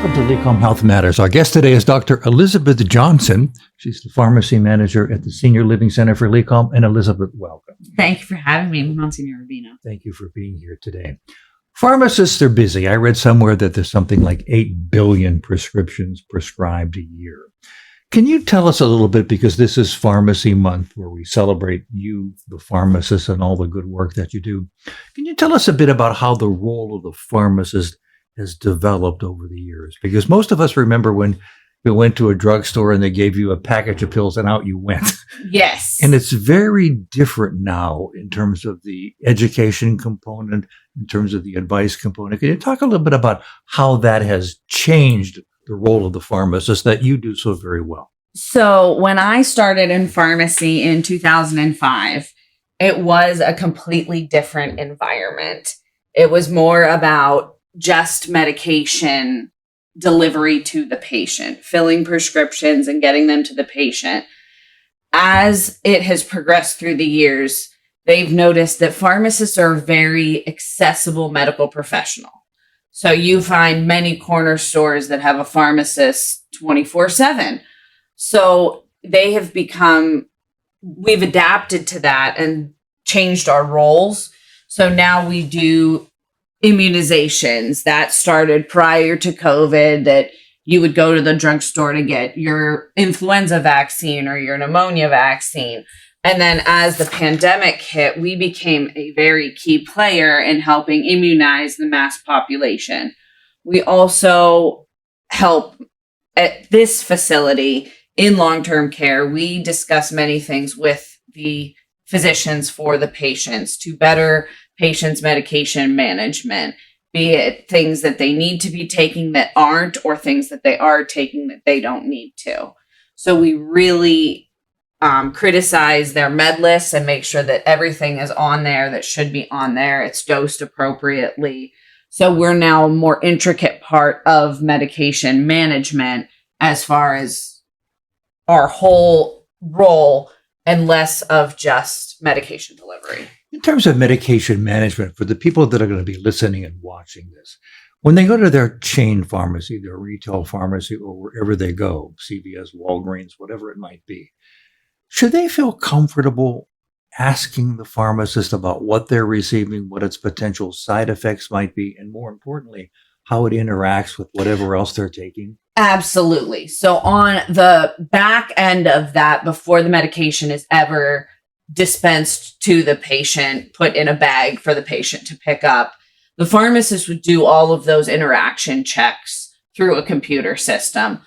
Welcome to LECOM Health Matters. Our guest today is Dr. Elizabeth Johnson. She's the pharmacy manager at the Senior Living Center for LECOM. And Elizabeth, welcome. Thank you for having me, Monsignor Rubino. Thank you for being here today. Pharmacists are busy. I read somewhere that there's something like 8 billion prescriptions prescribed a year. Can you tell us a little bit, because this is Pharmacy Month, where we celebrate you, the pharmacist, and all the good work that you do. Can you tell us a bit about how the role of the pharmacist has developed over the years? Because most of us remember when we went to a drugstore and they gave you a package of pills and out you went. Yes. And it's very different now in terms of the education component, in terms of the advice component. Can you talk a little bit about how that has changed the role of the pharmacist that you do so very well? So when I started in pharmacy in 2005, it was a completely different environment. It was more about just medication delivery to the patient, filling prescriptions and getting them to the patient. As it has progressed through the years, they've noticed that pharmacists are a very accessible medical professional. So you find many corner stores that have a pharmacist 24/7. So they have we've adapted to that and changed our roles. So now we do immunizations. That started prior to COVID, that you would go to the drugstore to get your influenza vaccine or your pneumonia vaccine. And then as the pandemic hit, we became a very key player in helping immunize the mass population. We also help at this facility in long-term care. We discuss many things with the physicians for the patients to better patients' medication management, be it things that they need to be taking that aren't, or things that they are taking that they don't need to. So we really criticize their med lists and make sure that everything is on there that should be on there. It's dosed appropriately. So we're now a more intricate part of medication management as far as our whole role, and less of just medication delivery. In terms of medication management, for the people that are going to be listening and watching this, when they go to their chain pharmacy, their retail pharmacy, or wherever they go, CVS, Walgreens, whatever it might be, should they feel comfortable asking the pharmacist about what they're receiving, what its potential side effects might be, and more importantly, how it interacts with whatever else they're taking? Absolutely. So on the back end of that, before the medication is ever dispensed to the patient, put in a bag for the patient to pick up, the pharmacist would do all of those interaction checks through a computer system.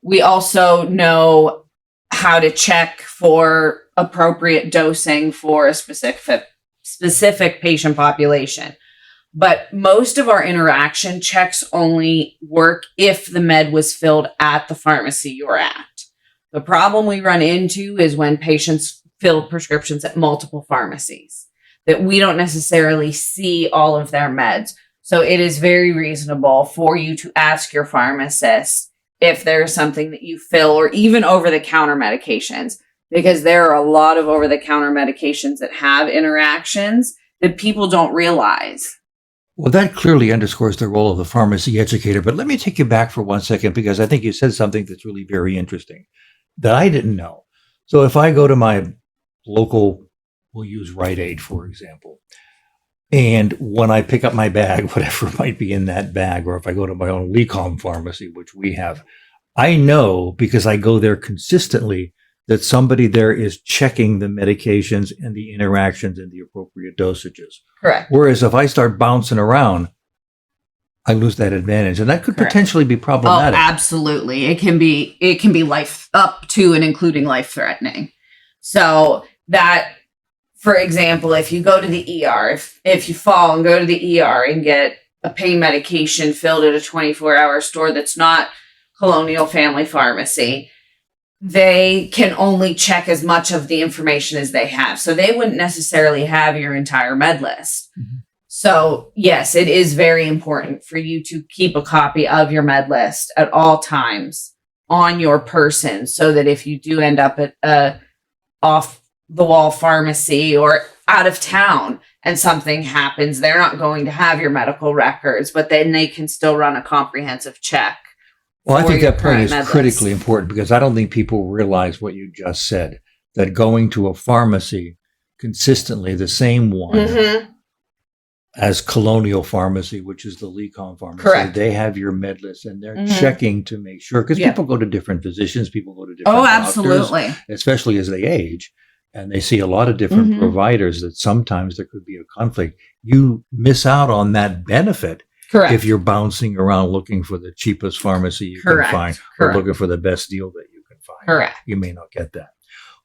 We also know how to check for appropriate dosing for a specific patient population. But most of our interaction checks only work if the med was filled at the pharmacy you're at. The problem we run into is when patients fill prescriptions at multiple pharmacies, that we don't necessarily see all of their meds. So it is very reasonable for you to ask your pharmacist if there's something that you fill, or even over-the-counter medications, because there are a lot of over-the-counter medications that have interactions that people don't realize. Well, that clearly underscores the role of the pharmacy educator. But let me take you back for 1 second, because I think you said something that's really very interesting that I didn't know. So if I go to my local, we'll use Rite Aid, for example, and when I pick up my bag, whatever might be in that bag, or if I go to my own LECOM pharmacy, which we have, I know, because I go there consistently, that somebody there is checking the medications and the interactions and the appropriate dosages. Correct. Whereas if I start bouncing around, I lose that advantage, and that could potentially be problematic. Oh, absolutely. It can be life up to and including life-threatening. So that, for example, if you go to the ER, if you fall and go to the ER and get a pain medication filled at a 24-hour store that's not Colonial Family Pharmacy, they can only check as much of the information as they have. So they wouldn't necessarily have your entire med list. Mm-hmm. So yes, it is very important for you to keep a copy of your med list at all times on your person, so that if you do end up at a off the wall pharmacy or out of town and something happens, they're not going to have your medical records, but then they can still run a comprehensive check Well, I for think your that point current is med list. critically important because I don't think people realize what you just said, that going to a pharmacy consistently, the same one Mhm. as Colonial Pharmacy, which is the LECOM pharmacy, Correct. they have your med list and they're Mhm. checking to make sure, because Yeah. people go to different physicians, people go to different Oh, doctors, absolutely. especially as they age, and they see a lot of different Mhm. providers that sometimes there could be a conflict. You miss out on that benefit Correct. if you're bouncing around looking for the cheapest pharmacy you Correct. can find or Correct. looking for the best deal that you can find. Correct. You may not get that.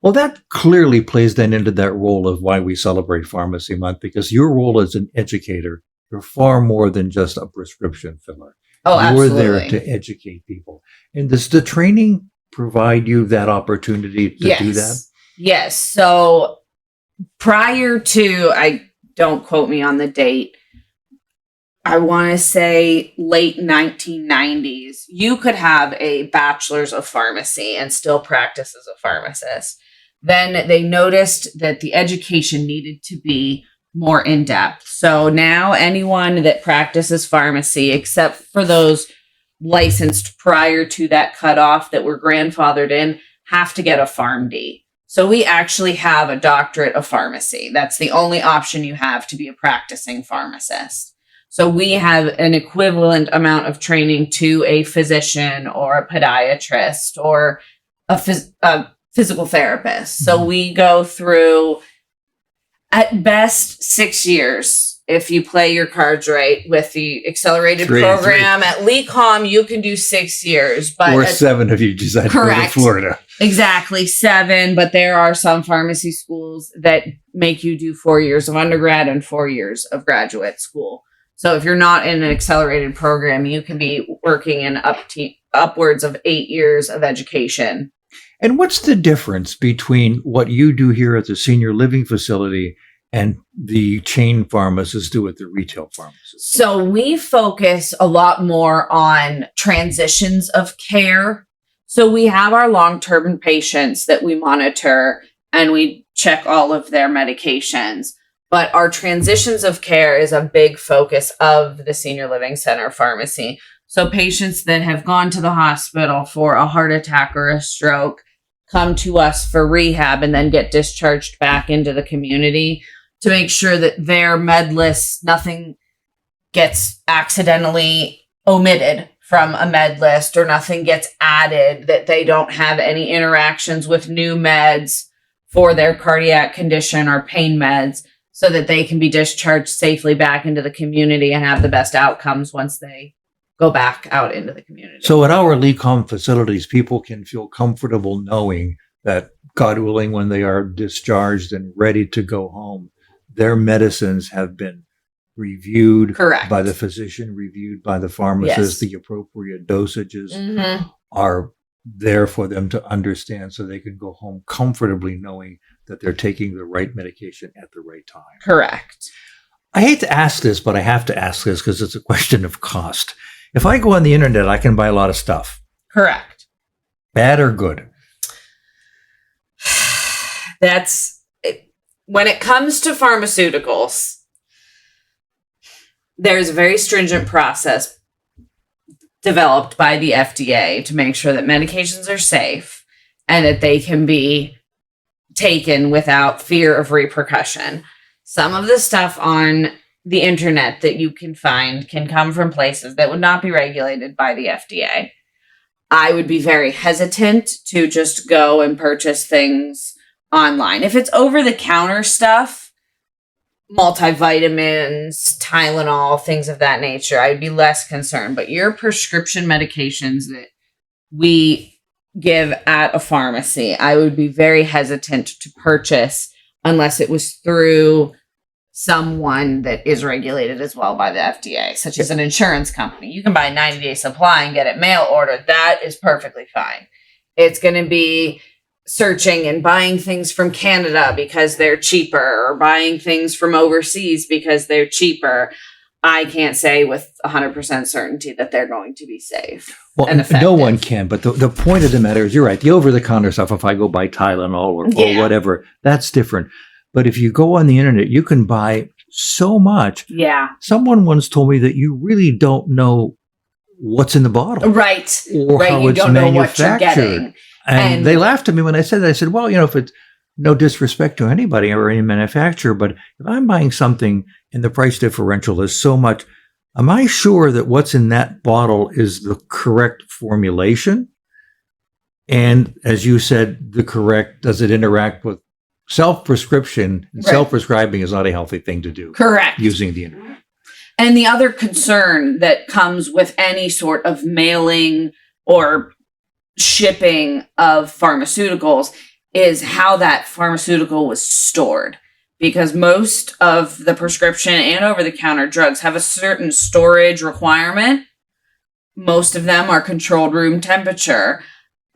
Well, that clearly plays then into that role of why we celebrate Pharmacy Month, because your role as an educator, you're far more than just a prescription filler. Oh, You're absolutely. there to educate people. And does the training provide you that opportunity to do that? Yes. So prior to, don't quote me on the date, I want to say late 1990s, you could have a bachelor's of pharmacy and still practice as a pharmacist. Then they noticed that the education needed to be more in depth. So now anyone that practices pharmacy, except for those licensed prior to that cutoff that were grandfathered in, have to get a PharmD. So we actually have a doctorate of pharmacy. That's the only option you have to be a practicing pharmacist. So we have an equivalent amount of training to a physician or a podiatrist or a physical therapist. So we go through, at best, 6 years. If you play your cards right with the accelerated program at LECOM, you can do 6 years. But or 7 if you decide to go to Florida. Exactly, 7. But there are some pharmacy schools that make you do 4 years of undergrad and 4 years of graduate school. So if you're not in an accelerated program, you can be working in upwards of 8 years of education. And what's the difference between what you do here at the senior living facility and the chain pharmacists do at the retail pharmacies? So we focus a lot more on transitions of care. So we have our long-term patients that we monitor and we check all of their medications. But our transitions of care is a big focus of the Senior Living Center pharmacy. So patients that have gone to the hospital for a heart attack or a stroke come to us for rehab and then get discharged back into the community to make sure that their med list, nothing gets accidentally omitted from a med list or nothing gets added, that they don't have any interactions with new meds for their cardiac condition or pain meds, so that they can be discharged safely back into the community and have the best outcomes once they go back out into the community. So at our LECOM facilities, people can feel comfortable knowing that, God willing, when they are discharged and ready to go home, their medicines have been reviewed Correct. by the physician, reviewed by the pharmacist. Yes. The appropriate dosages Mm-hmm. are there for them to understand so they can go home comfortably knowing that they're taking the right medication at the right time. Correct. I hate to ask this, but I have to ask this because it's a question of cost. If I go on the internet, I can buy a lot of stuff. Correct. Bad or good? That's it. When it comes to pharmaceuticals, there's a very stringent process developed by the FDA to make sure that medications are safe and that they can be taken without fear of repercussion. Some of the stuff on the internet that you can find can come from places that would not be regulated by the FDA. I would be very hesitant to just go and purchase things online. If it's over-the-counter stuff, multivitamins, Tylenol, things of that nature, I'd be less concerned. But your prescription medications that we give at a pharmacy, I would be very hesitant to purchase unless it was through someone that is regulated as well by the FDA, such as an insurance company. You can buy a 90-day supply and get it mail ordered. That is perfectly fine. It's going to be searching and buying things from Canada because they're cheaper, or buying things from overseas because they're cheaper. I can't say with 100% certainty that they're going to be safe. Well, and effective. No one can, but the point of the matter is, you're right, the over-the-counter stuff, if I go buy Tylenol or whatever, that's different. But if you go on the internet, you can buy so much. Yeah. Someone once told me that you really don't know what's in the bottle. Right. Or right. how You it's don't know what you're manufactured. getting. And they laughed at me when I said that. I said, well, if it's no disrespect to anybody or any manufacturer, but if I'm buying something and the price differential is so much, am I sure that what's in that bottle is the correct formulation? And as you said, does it interact with self-prescription? Right. Self-prescribing is not a healthy thing to do. Correct. Using the internet. And the other concern that comes with any sort of mailing or shipping of pharmaceuticals is how that pharmaceutical was stored. Because most of the prescription and over-the-counter drugs have a certain storage requirement. Most of them are controlled room temperature.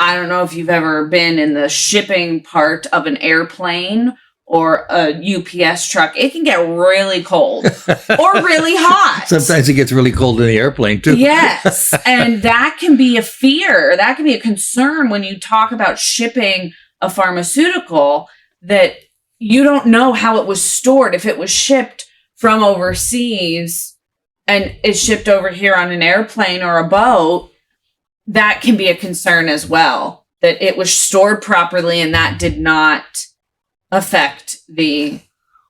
I don't know if you've ever been in the shipping part of an airplane or a UPS truck. It can get really cold or really hot. Sometimes it gets really cold in the airplane too. Yes. And that can be a fear. That can be a concern when you talk about shipping a pharmaceutical, that you don't know how it was stored. If it was shipped from overseas and is shipped over here on an airplane or a boat, that can be a concern as well, that it was stored properly and that did not affect the...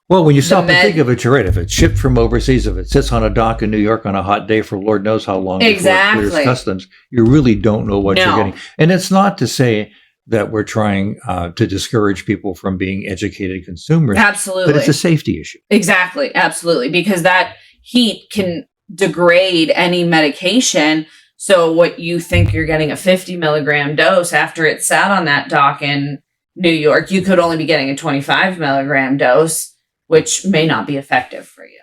Well, when you stop and think of it, you're right. If it's shipped from overseas, if it sits on a dock in New York on a hot day for Lord knows how long before it clears customs, you really don't know what you're getting. And it's not to say that we're trying to discourage people from being educated consumers. Absolutely. But it's a safety issue. Exactly. Absolutely. Because that heat can degrade any medication. So what you think you're getting a 50 milligram dose after it sat on that dock in New York, you could only be getting a 25 milligram dose, which may not be effective for you.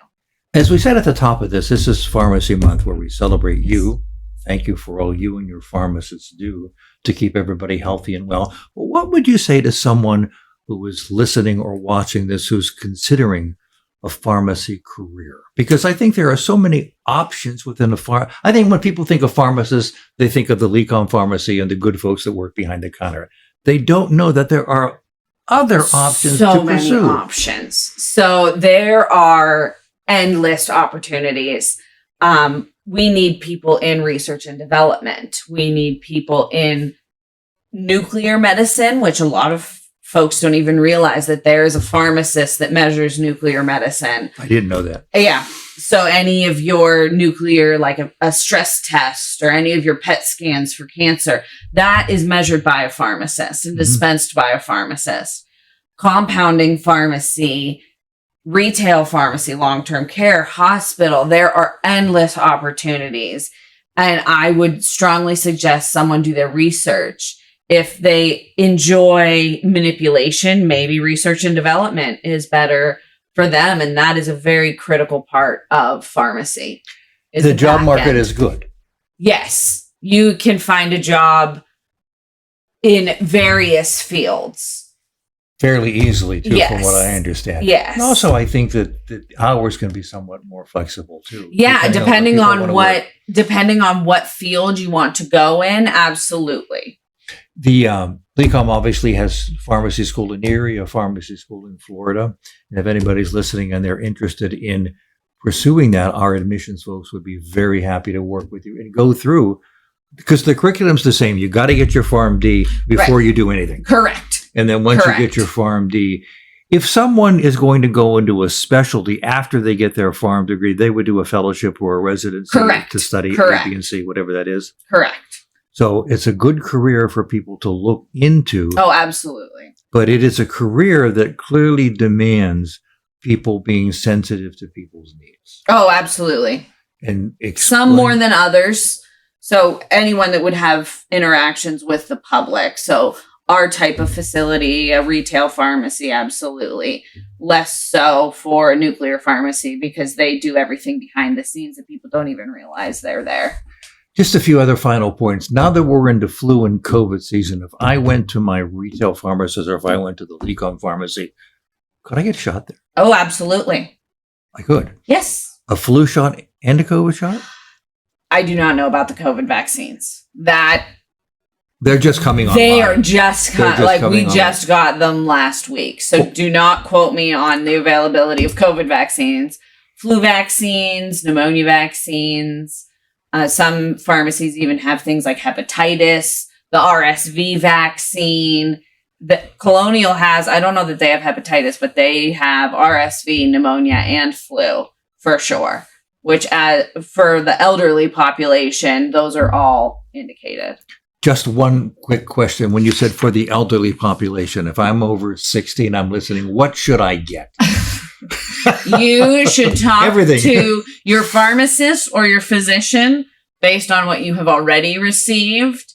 As we said at the top of this is Pharmacy Month, where we celebrate you. Thank you for all you and your pharmacists do to keep everybody healthy and well. But what would you say to someone who is listening or watching this, who's considering a pharmacy career? Because I think there are so many options within I think when people think of pharmacists, they think of the LECOM pharmacy and the good folks that work behind the counter. They don't know that there are other options to pursue. So many options. So there are endless opportunities. We need people in research and development. We need people in nuclear medicine, which a lot of folks don't even realize that there is a pharmacist that measures nuclear medicine. I didn't know that. Yeah. So any of your nuclear, like a stress test or any of your PET scans for cancer, that is measured by a pharmacist and dispensed by a pharmacist. Compounding pharmacy, retail pharmacy, long-term care, hospital, there are endless opportunities. And I would strongly suggest someone do their research. If they enjoy manipulation, maybe research and development is better for them. And that is a very critical part of pharmacy. The job market is good. Yes. You can find a job in various fields. Fairly easily, too, Yes. from what I understand. Yes. And also, I think that the hours can be somewhat more flexible, too. Yeah, depending on what field you want to go in, absolutely. The LECOM obviously has pharmacy school in Erie, a pharmacy school in Florida. And if anybody's listening and they're interested in pursuing that, our admissions folks would be very happy to work with you and go through, because the curriculum's the same. You got to get your PharmD before you do anything. Correct. And then once you get your PharmD, if someone is going to go into a specialty after they get their Pharm degree, they would do a fellowship or a residency to study A, B, and C, whatever that is. Correct. So it's a good career for people to look into. Oh, absolutely. But it is a career that clearly demands people being sensitive to people's needs. Oh, absolutely. And some more than others. So anyone that would have interactions with the public. So our type of facility, a retail pharmacy, absolutely. Less so for a nuclear pharmacy because they do everything behind the scenes that people don't even realize they're there. Just a few other final points. Now that we're into flu and COVID season, if I went to my retail pharmacist or if I went to the LECOM pharmacy, could I get shot there? Oh, absolutely. I could. Yes. A flu shot and a COVID shot? I do not know about the COVID vaccines. They're just coming on. They are just we just got them last week. So do not quote me on the availability of COVID vaccines, flu vaccines, pneumonia vaccines. Some pharmacies even have things like hepatitis, the RSV vaccine. The Colonial has, I don't know that they have hepatitis, but they have RSV, pneumonia, and flu for sure, which for the elderly population, those are all indicated. Just one quick question. When you said for the elderly population, if I'm over 60 and I'm listening, what should I get? You should talk Everything. to your pharmacist or your physician based on what you have already received,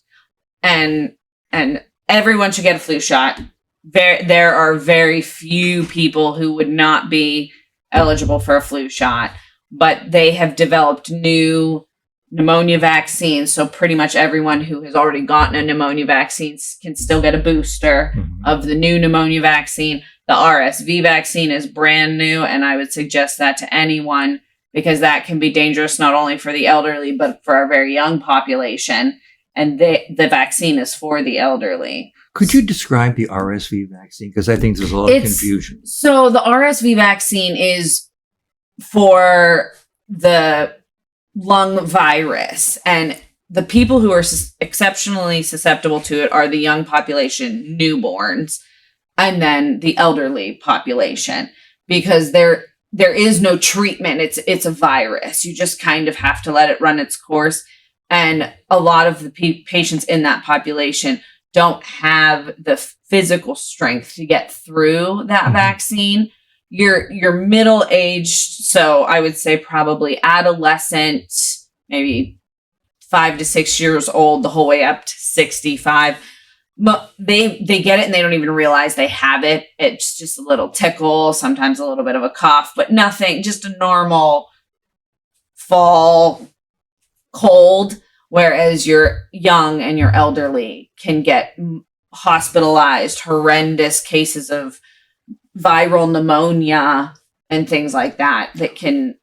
and everyone should get a flu shot. There are very few people who would not be eligible for a flu shot, but they have developed new pneumonia vaccines. So pretty much everyone who has already gotten a pneumonia vaccine can still get a booster of the new pneumonia vaccine. The RSV vaccine is brand new, and I would suggest that to anyone because that can be dangerous not only for the elderly, but for our very young population. And the vaccine is for the elderly. Could you describe the RSV vaccine? Because I think there's a lot of confusion. So the RSV vaccine is for the lung virus, and the people who are exceptionally susceptible to it are the young population, newborns, and then the elderly population, because there is no treatment. It's a virus. You just kind of have to let it run its course. And a lot of the patients in that population don't have the physical strength to get through that vaccine. You're middle-aged, so I would say probably adolescent, maybe 5 to 6 years old, the whole way up to 65. But they get it and they don't even realize they have it. It's just a little tickle, sometimes a little bit of a cough, but nothing, just a normal fall cold. Whereas your young and your elderly can get hospitalized, horrendous cases of viral pneumonia and things like that can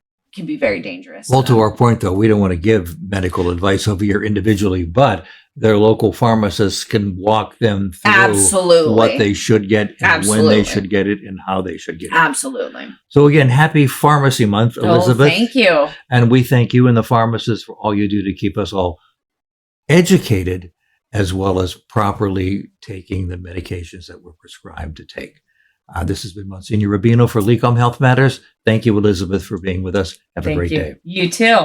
be very dangerous. Well, to our point, though, we don't want to give medical advice over here individually, but their local pharmacists can walk them through what they should get and when they should get it and how they should get it. Absolutely. So again, happy Pharmacy Month, Elizabeth. Thank you. And we thank you and the pharmacists for all you do to keep us all educated as well as properly taking the medications that we're prescribed to take. This has been Monsignor Rubino for LECOM Health Matters. Thank you, Elizabeth, for being with us. Have a great day. You too.